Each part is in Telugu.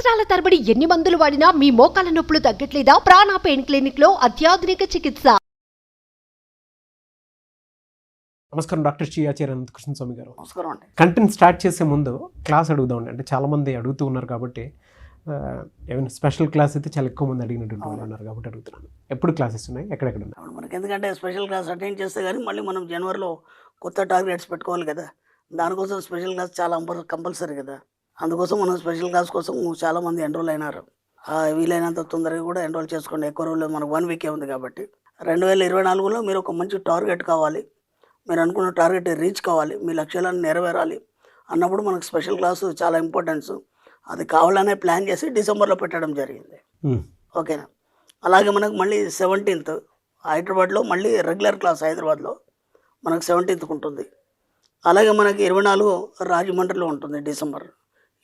సంవత్సరాల తరబడి ఎన్ని మందులు వాడినా మీ మోకాల నొప్పులు తగ్గట్లేదా? ప్రాణ పెయిన్ క్లినిక్ లో అత్యాధునిక చికిత్స. నమస్కారం డాక్టర్ శ్రీ ఆచార్య అనంతకృష్ణ స్వామి గారు. నమస్కారం అండి. కంటెంట్ స్టార్ట్ చేసే ముందు క్లాస్ అడుగుదామండి. అంటే చాలామంది అడుగుతూ ఉన్నారు కాబట్టి ఏమైనా స్పెషల్ క్లాస్ అయితే చాలా ఎక్కువ మంది అడిగినటువంటి వాళ్ళు ఉన్నారు కాబట్టి అడుగుతున్నాను. ఎప్పుడు క్లాసెస్ ఉన్నాయి, ఎక్కడెక్కడ ఉన్నాయి? మనకి ఎందుకంటే స్పెషల్ క్లాస్ అటెండ్ చేస్తే కానీ మళ్ళీ మనం జనవరిలో కొత్త టార్గెట్స్ పెట్టుకోవాలి కదా, దానికోసం స్పెషల్ క్లాస్ చాలా కంపల్సరీ కదా. అందుకోసం మనం స్పెషల్ క్లాస్ కోసం చాలామంది ఎన్రోల్ అయినారు. వీలైనంత తొందరగా కూడా ఎన్రోల్ చేసుకోండి. ఎక్కువ రోజులు మనకు 1 వీకే ఉంది కాబట్టి 2024లో మీరు ఒక మంచి టార్గెట్ కావాలి, మీరు అనుకున్న టార్గెట్ రీచ్ కావాలి, మీ లక్ష్యాలను నెరవేరాలి అన్నప్పుడు మనకు స్పెషల్ క్లాసు చాలా ఇంపార్టెన్స్. అది కావాలనే ప్లాన్ చేసి డిసెంబర్లో పెట్టడం జరిగింది. ఓకేనా. అలాగే మనకు మళ్ళీ 17th హైదరాబాద్లో మళ్ళీ రెగ్యులర్ క్లాస్ హైదరాబాద్లో మనకు 17th ఉంటుంది. అలాగే మనకి 24 రాజమండ్రిలో ఉంటుంది డిసెంబర్.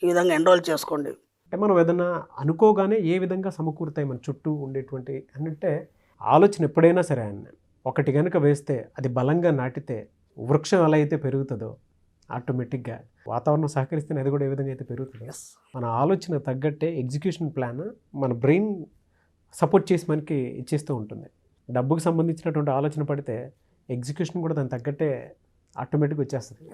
ఈ విధంగా ఎన్రోల్ చేసుకోండి. అంటే మనం ఏదైనా అనుకోగానే ఏ విధంగా సమకూరుతాయి మన చుట్టూ ఉండేటువంటి అంటే ఆలోచన ఎప్పుడైనా సరే అన్న ఒకటి కనుక వేస్తే అది బలంగా నాటితే వృక్షం ఎలా అయితే పెరుగుతుందో ఆటోమేటిక్గా వాతావరణం సహకరిస్తే అది కూడా ఏ విధంగా అయితే పెరుగుతుంది. మన ఆలోచన తగ్గట్టే ఎగ్జిక్యూషన్ ప్లాన్ మన బ్రెయిన్ సపోర్ట్ చేసి మనకి ఇచ్చేస్తూ ఉంటుంది. డబ్బుకు సంబంధించినటువంటి ఆలోచన పడితే ఎగ్జిక్యూషన్ కూడా దానికి తగ్గట్టే ఆటోమేటిక్గా వచ్చేస్తుంది.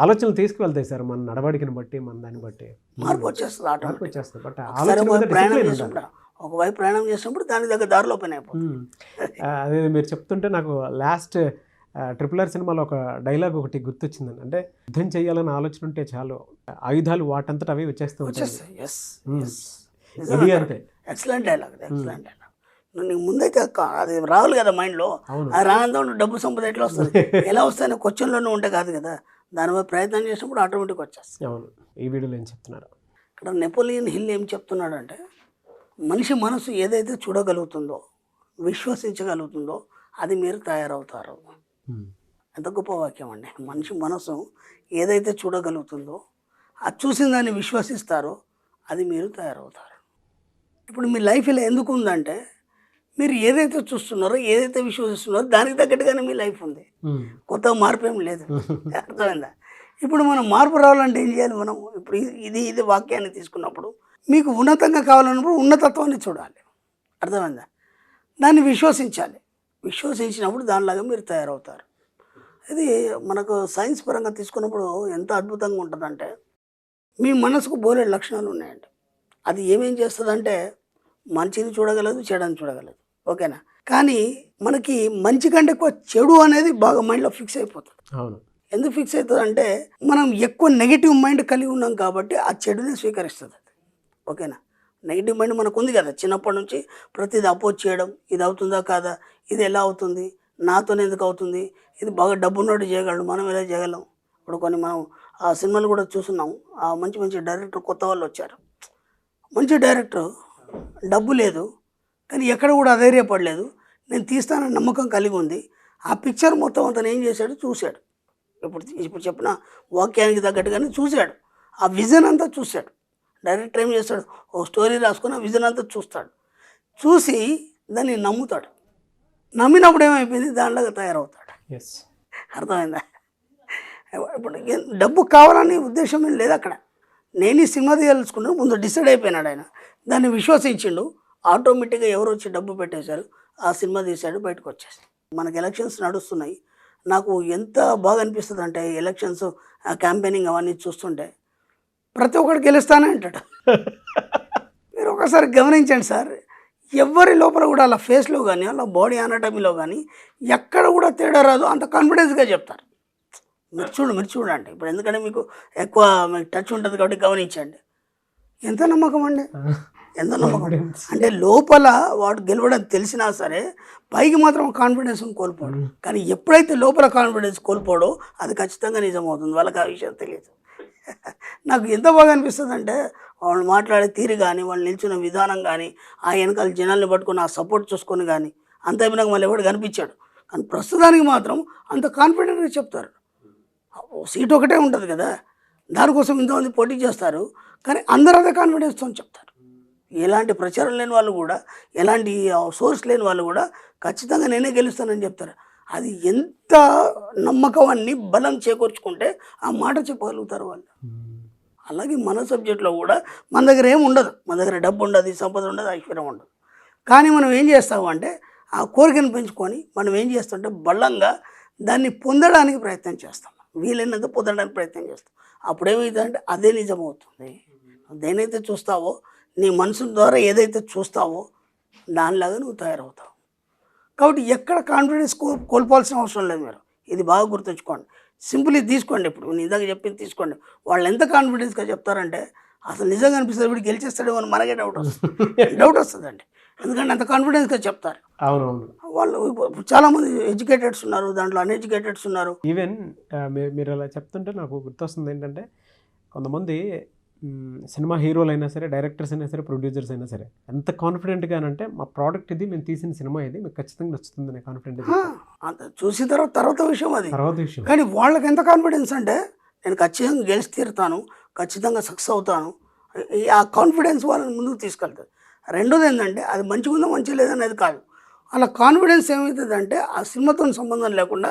ఆలోచనలు తీసుకువెళ్తాయి సార్ మన నడవడికని బట్టి, మన దాన్ని బట్టి మార్పు వచ్చేస్తుంది. బట్ ఒకవైపు ప్రయాణం చేసినప్పుడు దాని దగ్గర దారిలో పని అయిపోతుంది. అదే మీరు చెప్తుంటే నాకు లాస్ట్ RRR సినిమాలో ఒక డైలాగ్ ఒకటి గుర్తొచ్చిందండి. అంటే యుద్ధం చేయాలని ఆలోచన ఉంటే చాలు, ఆయుధాలు వాటంతట అవి వచ్చేస్తూ ఉంటాయి. ఇది అంతే. Excellent dialogue, excellent dialogue. నీకు ముందైతే అది రావాలి కదా మైండ్లో. అది రానంతో డబ్బు సంపద ఎట్లా వస్తుంది, ఎలా వస్తాయని క్వశ్చన్లోనే ఉంటే కాదు కదా, దానిపై ప్రయత్నం చేసినప్పుడు ఆటోమేటిక్ వచ్చేస్తుంది. అవును. ఈ వీడియోలో ఏం చెప్తున్నారు ఇక్కడ నెపోలియన్ హిల్ ఏం చెప్తున్నాడంటే, మనిషి మనసు ఏదైతే చూడగలుగుతుందో, విశ్వసించగలుగుతుందో అది మీరు తయారవుతారు. ఎంత గొప్ప వాక్యం అండి. మనిషి మనసు ఏదైతే చూడగలుగుతుందో, అది చూసిన దాన్ని విశ్వసిస్తారో అది మీరు తయారవుతారు. ఇప్పుడు మీ లైఫ్ ఇలా ఎందుకు ఉందంటే, మీరు ఏదైతే చూస్తున్నారో, ఏదైతే విశ్వసిస్తున్నారో దానికి తగ్గట్టుగానే మీ లైఫ్ ఉంది. కొత్త మార్పు ఏం లేదు. అర్థమైందా? ఇప్పుడు మనం మార్పు రావాలంటే ఏం చేయాలి? మనం ఇప్పుడు ఇది వాక్యాన్ని తీసుకున్నప్పుడు మీకు ఉన్నతంగా కావాలన్నప్పుడు ఉన్నతత్వాన్ని చూడాలి. అర్థమైందా? దాన్ని విశ్వసించాలి. విశ్వసించినప్పుడు దానిలాగా మీరు తయారవుతారు. ఇది మనకు సైన్స్ పరంగా తీసుకున్నప్పుడు ఎంత అద్భుతంగా ఉంటుందంటే, మీ మనసుకు బోలెడు లక్షణాలు ఉన్నాయండి. అది ఏమేం చేస్తుందంటే మంచిని చూడగలదు, చెడని చూడగలదు. ఓకేనా. కానీ మనకి మంచి కంటే ఎక్కువ చెడు అనేది బాగా మైండ్లో ఫిక్స్ అయిపోతుంది. అవును. ఎందుకు ఫిక్స్ అవుతుంది అంటే, మనం ఎక్కువ నెగిటివ్ మైండ్ కలిగి ఉన్నాం కాబట్టి ఆ చెడుని స్వీకరిస్తుంది. ఓకేనా. నెగిటివ్ మైండ్ మనకు ఉంది కదా, చిన్నప్పటి నుంచి ప్రతిదీ అపోజ్ చేయడం, ఇది అవుతుందా కాదా, ఇది ఎలా అవుతుంది, నాతోనే ఎందుకు అవుతుంది, ఇది బాగా డబ్బు ఉన్నట్టు చేయగలడు, మనం ఎలా చేయగలం. ఇప్పుడు కొన్ని మనం ఆ సినిమాలు కూడా చూస్తున్నాం. ఆ మంచి మంచి డైరెక్టర్ కొత్త వాళ్ళు వచ్చారు. మంచి డైరెక్టర్, డబ్బు లేదు కానీ ఎక్కడ కూడా అధైర్యపడలేదు, నేను తీస్తానని నమ్మకం కలిగి ఉంది. ఆ పిక్చర్ మొత్తం అతను ఏం చేశాడు, చూశాడు. ఇప్పుడు చెప్పిన వాక్యానికి తగ్గట్టుగానే చూశాడు. ఆ విజన్ అంతా చూశాడు. డైరెక్టర్ ఏం చేస్తాడు, ఓ స్టోరీ రాసుకుని ఆ విజన్ అంతా చూస్తాడు. చూసి దాన్ని నమ్ముతాడు. నమ్మినప్పుడు ఏమైపోయింది, దానిలాగా తయారవుతాడు. అర్థమైందా? ఇప్పుడు డబ్బు కావాలని ఉద్దేశం ఏం లేదు అక్కడ. నేను ఈ సినిమా తీయాల్సుకున్నాను ముందు డిసైడ్ అయిపోయినాడు ఆయన. దాన్ని విశ్వసించిండు. ఆటోమేటిక్గా ఎవరు వచ్చి డబ్బు పెట్టేశారు, ఆ సినిమా తీశాడు, బయటకు వచ్చేసాడు. మనకి ఎలక్షన్స్ నడుస్తున్నాయి. నాకు ఎంత బాగా అనిపిస్తుంది అంటే, ఎలక్షన్స్ క్యాంపెయినింగ్ అవన్నీ చూస్తుంటే ప్రతి ఒక్కడు గెలుస్తానే అంటాడు. మీరు ఒకసారి గమనించండి సార్, ఎవరి లోపల కూడా అలా ఫేస్లో కానీ అలా బాడీ అనాటమీలో కానీ ఎక్కడ కూడా తేడా రాదు, అంత కాన్ఫిడెన్స్గా చెప్తారు. మీరు చూడండి. ఇప్పుడు ఎందుకంటే మీకు ఎక్కువ మీకు టచ్ ఉంటుంది కాబట్టి గమనించండి. ఎంత నమ్మకం అండి, ఎంత నమ్మకం అంటే లోపల వాడు గెలవడం తెలిసినా సరే పైకి మాత్రం కాన్ఫిడెన్స్ కోల్పోడు. కానీ ఎప్పుడైతే లోపల కాన్ఫిడెన్స్ కోల్పోడో అది ఖచ్చితంగా నిజమవుతుంది. వాళ్ళకి ఆ విషయం తెలియదు. నాకు ఎంత బాగా అనిపిస్తుంది అంటే, వాళ్ళు మాట్లాడే తీరు కానీ, వాళ్ళు నిల్చున్న విధానం కానీ, ఆ వెనకాల జనాల్ని పట్టుకొని ఆ సపోర్ట్ చూసుకొని కానీ అంత అయిపోయినాక మళ్ళీ ఎవడు కనిపించాడు. కానీ ప్రస్తుతానికి మాత్రం అంత కాన్ఫిడెంట్గా చెప్తారు. సీట్ ఒకటే ఉంటుంది కదా, దానికోసం ఇంతమంది పోటీ చేస్తారు, కానీ అందరూ అదే కాన్ఫిడెన్స్తో చెప్తారు. ఎలాంటి ప్రచారం లేని వాళ్ళు కూడా, ఎలాంటి సోర్స్ లేని వాళ్ళు కూడా ఖచ్చితంగా నేనే గెలుస్తానని చెప్తారు. అది ఎంత నమ్మకాన్ని బలం చేకూర్చుకుంటే ఆ మాట చెప్పగలుగుతారు వాళ్ళు. అలాగే మన సబ్జెక్ట్లో కూడా మన దగ్గర ఏమి ఉండదు, మన దగ్గర డబ్బు ఉండదు, సంపద ఉండదు, ఐశ్వర్యం ఉండదు. కానీ మనం ఏం చేస్తాము అంటే ఆ కోరికను పెంచుకొని మనం ఏం చేస్తామంటే బలంగా దాన్ని పొందడానికి ప్రయత్నం చేస్తాం, వీలైనంత పొందడానికి ప్రయత్నం చేస్తాం. అప్పుడు ఏమవుతుందంటే అదే నిజమవుతుంది. దేనైతే చూస్తావో, నీ మనసు ద్వారా ఏదైతే చూస్తావో దానిలాగా నువ్వు తయారవుతావు. కాబట్టి ఎక్కడ కాన్ఫిడెన్స్ కోల్పోవాల్సిన అవసరం లేదు. మీరు ఇది బాగా గుర్తుంచుకోండి. సింపుల్ ఇది తీసుకోండి. ఇప్పుడు నేను ఇందాక చెప్పింది తీసుకోండి. వాళ్ళు ఎంత కాన్ఫిడెన్స్గా చెప్తారంటే అసలు నిజంగా అనిపిస్తుంది వీడు గెలిచేస్తాడేమో అని మనకే డౌట్ వస్తుందండి. ఎందుకంటే అంత కాన్ఫిడెన్స్గా చెప్తారు. అవునవును. వాళ్ళు చాలామంది ఎడ్యుకేటెడ్స్ ఉన్నారు, దాంట్లో అన్ఎడ్యుకేటెడ్స్ ఉన్నారు. ఈవెన్ మీరు అలా చెప్తుంటే నాకు గుర్తొస్తుంది ఏంటంటే కొంతమంది సినిమా హీరోలు అయినా సరే, డైరెక్టర్స్ అయినా సరే, ప్రొడ్యూసర్స్ అయినా సరే ఎంత కాన్ఫిడెంట్గానంటే మా ప్రోడక్ట్ ఇది, మేము తీసిన సినిమా ఇది, మీకు ఖచ్చితంగా నచ్చుతుంది అనే కాన్ఫిడెంట్. అంత చూసిన తర్వాత విషయం అది తర్వాత విషయం. కానీ వాళ్ళకి ఎంత కాన్ఫిడెన్స్ అంటే నేను ఖచ్చితంగా గెలిచి తీరుతాను, ఖచ్చితంగా సక్సెస్ అవుతాను, ఆ కాన్ఫిడెన్స్ వాళ్ళని ముందుకు తీసుకెళ్తుంది. రెండోది ఏంటంటే అది మంచిగా ఉందో మంచిగా లేదనేది కాదు, అలా కాన్ఫిడెన్స్ ఏమవుతుందంటే ఆ సినిమాతో సంబంధం లేకుండా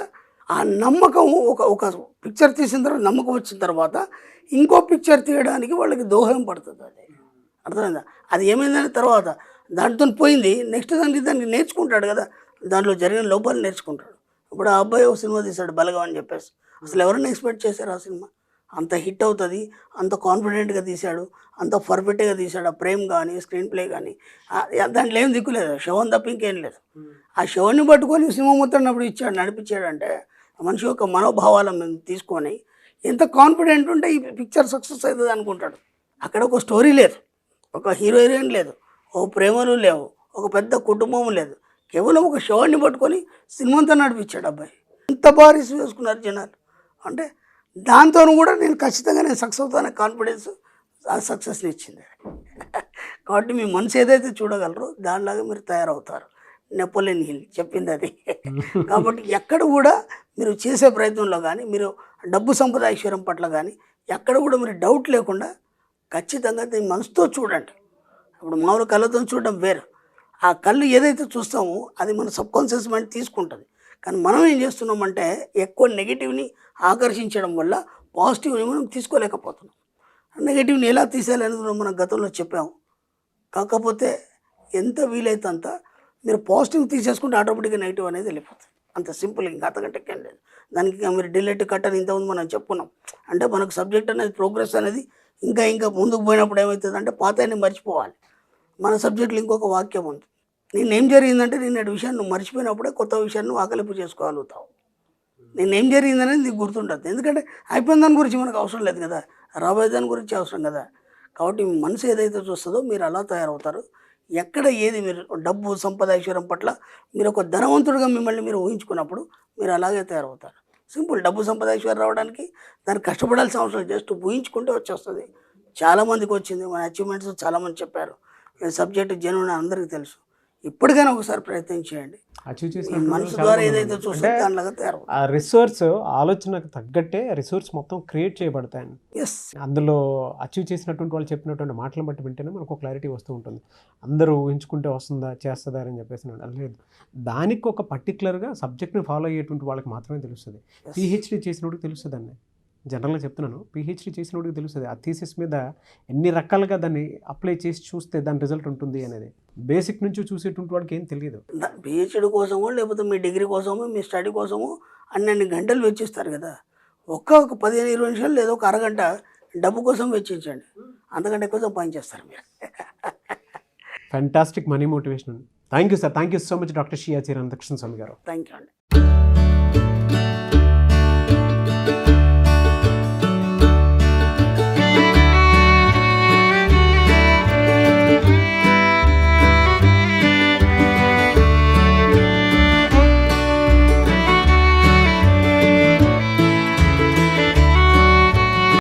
ఆ నమ్మకం ఒక పిక్చర్ తీసిన తర్వాత నమ్మకం వచ్చిన తర్వాత ఇంకో పిక్చర్ తీయడానికి వాళ్ళకి దోహదం పడుతుంది. అది అర్థమైందా? అది ఏమైందని తర్వాత దాంతో పోయింది, నెక్స్ట్ దానికి నేర్చుకుంటాడు కదా, దాంట్లో జరిగిన లోపాలు నేర్చుకుంటాడు. ఇప్పుడు ఆ అబ్బాయి ఒక సినిమా తీశాడు బలగం అని చెప్పేసి, అసలు ఎవరైనా ఎక్స్పెక్ట్ చేశారు ఆ సినిమా అంత హిట్ అవుతుంది, అంత కాన్ఫిడెంట్గా తీశాడు, అంత పర్ఫెక్ట్గా తీశాడు. ఆ ప్రేమ్ కానీ స్క్రీన్ ప్లే కానీ దాంట్లో ఏం దిక్కులేదు, శవం తప్ప ఇంకేం లేదు. ఆ శవాన్ని పట్టుకొని సినిమా మొత్తం అప్పుడు ఇచ్చాడు, నడిపించాడంటే మనిషి యొక్క మనోభావాలను మేము తీసుకొని ఎంత కాన్ఫిడెంట్ ఉంటే ఈ పిక్చర్ సక్సెస్ అవుతుంది అనుకుంటాడు. అక్కడ ఒక స్టోరీ లేదు, ఒక హీరో హీరోయిన్ లేదు, ఓ ప్రేమలు లేవు, ఒక పెద్ద కుటుంబం లేదు, కేవలం ఒక శవాన్ని పట్టుకొని సినిమా అంతా నడిపించాడు అబ్బాయి. ఎంత బాగా రిసీవ్ చేసుకున్నారు జనాలు అంటే దాంతో కూడా నేను ఖచ్చితంగా నేను సక్సెస్ అవుతానే కాన్ఫిడెన్స్ ఆ సక్సెస్ని ఇచ్చింది. కాబట్టి మీ మనసు ఏదైతే చూడగలరో దానిలాగా మీరు తయారవుతారు. నెపోలియన్ హిల్ చెప్పింది అది. కాబట్టి ఎక్కడ కూడా మీరు చేసే ప్రయత్నంలో కానీ, మీరు డబ్బు సంపద ఐశ్వర్యం పట్ల కానీ ఎక్కడ కూడా మీరు డౌట్ లేకుండా ఖచ్చితంగా దీన్ని మనసుతో చూడండి. ఇప్పుడు మామూలు కళ్ళతో చూడడం వేరు, ఆ కళ్ళు ఏదైతే చూస్తామో అది మన సబ్కాన్షియస్ మైండ్ తీసుకుంటుంది. కానీ మనం ఏం చేస్తున్నామంటే ఎక్కువ నెగిటివ్ని ఆకర్షించడం వల్ల పాజిటివ్ని మనం తీసుకోలేకపోతున్నాం. నెగిటివ్ని ఎలా తీసేయాలనేది మనం గతంలో చెప్పాము. కాకపోతే ఎంత వీలైతే అంత మీరు పాజిటివ్ తీసేసుకుంటే ఆటోమేటిక్గా నెగిటివ్ అనేది వెళ్ళిపోతుంది. అంత సింపుల్, ఇంకా అంతకంటే ఏం లేదు. దానికి మీరు డిలీట్ కట్ అని ఇంతకుముందు మనం చెప్పుకున్నాం. అంటే మనకు సబ్జెక్ట్ అనేది ప్రోగ్రెస్ అనేది ఇంకా ముందుకు పోయినప్పుడు ఏమవుతుంది అంటే పాతని మర్చిపోవాలి. మన సబ్జెక్టులో ఇంకొక వాక్యం ఉంది, నేనేం జరిగిందంటే నిన్నటి విషయాన్ని నువ్వు మర్చిపోయినప్పుడే కొత్త విషయాన్ని నువ్వు ఆకలింపు చేసుకోగలుగుతావు. నేనేం జరిగిందనేది నీకు గుర్తుంటుంది. ఎందుకంటే అయిపోయిన దాని గురించి మనకు అవసరం లేదు కదా, రాబోయే దాని గురించి అవసరం కదా. కాబట్టి మీ మనసు ఏదైతే చూస్తుందో మీరు అలా తయారవుతారు. ఎక్కడ ఏది మీరు డబ్బు సంపద ఐశ్వర్యం పట్ల మీరు ఒక ధనవంతుడిగా మిమ్మల్ని మీరు ఊహించుకున్నప్పుడు మీరు అలాగే తయారవుతారు. సింపుల్. డబ్బు సంపద ఐశ్వర్యం రావడానికి దానికి కష్టపడాల్సిన అవసరం, జస్ట్ ఊహించుకుంటే వచ్చేస్తుంది. చాలామందికి వచ్చింది, మన అచీవ్మెంట్స్ చాలామంది చెప్పారు. సబ్జెక్ట్ జెన్యూన్ అందరికీ తెలుసు. ఇప్పటికైనా ఒకసారి ప్రయత్నం చేయండి. అచీవ్ చేసిన మనసు ద్వారా ఏదైతే చూస్తే దానిలాగా తయారు. ఆ రిసోర్స్ ఆలోచనకు తగ్గట్టే రిసోర్స్ మొత్తం క్రియేట్ చేయబడతాయండి. ఎస్, అందులో అచీవ్ చేసినటువంటి వాళ్ళు చెప్పినటువంటి మాటలను బట్టి వింటేనే మనకు క్లారిటీ వస్తూ ఉంటుంది. అందరూ ఊహించుకుంటే వస్తుందా చేస్తుందా అని చెప్పేసి లేదు, దానికి ఒక పర్టికులర్గా సబ్జెక్ట్ని ఫాలో అయ్యేటువంటి వాళ్ళకి మాత్రమే తెలుస్తుంది. పిహెచ్డీ చేసినప్పుడు తెలుస్తుంది అండి, జనరల్గా చెప్తున్నాను. పిహెచ్డీ చేసినప్పుడు తెలుస్తుంది ఆ థీసిస్ మీద ఎన్ని రకాలుగా దాన్ని అప్లై చేసి చూస్తే దాని రిజల్ట్ ఉంటుంది అనేది. బేసిక్ నుంచి చూసేటువంటి వాడికి ఏం తెలియదు. పిహెచ్డీ కోసమో లేకపోతే మీ డిగ్రీ కోసమో మీ స్టడీ కోసమో అన్ని గంటలు వెచ్చిస్తారు కదా. ఒక 15-20 నిమిషాలు లేదా ఒక అరగంట డబ్బు కోసం వెచ్చించండి, అంతకంటే ఎక్కువ సంపాదించేస్తారు మీరు. Fantastic money motivation. Thank you sir, thank you so much doctor షియా చిరానందకృష్ణ స్వామి గారు. థ్యాంక్ యూ అండి.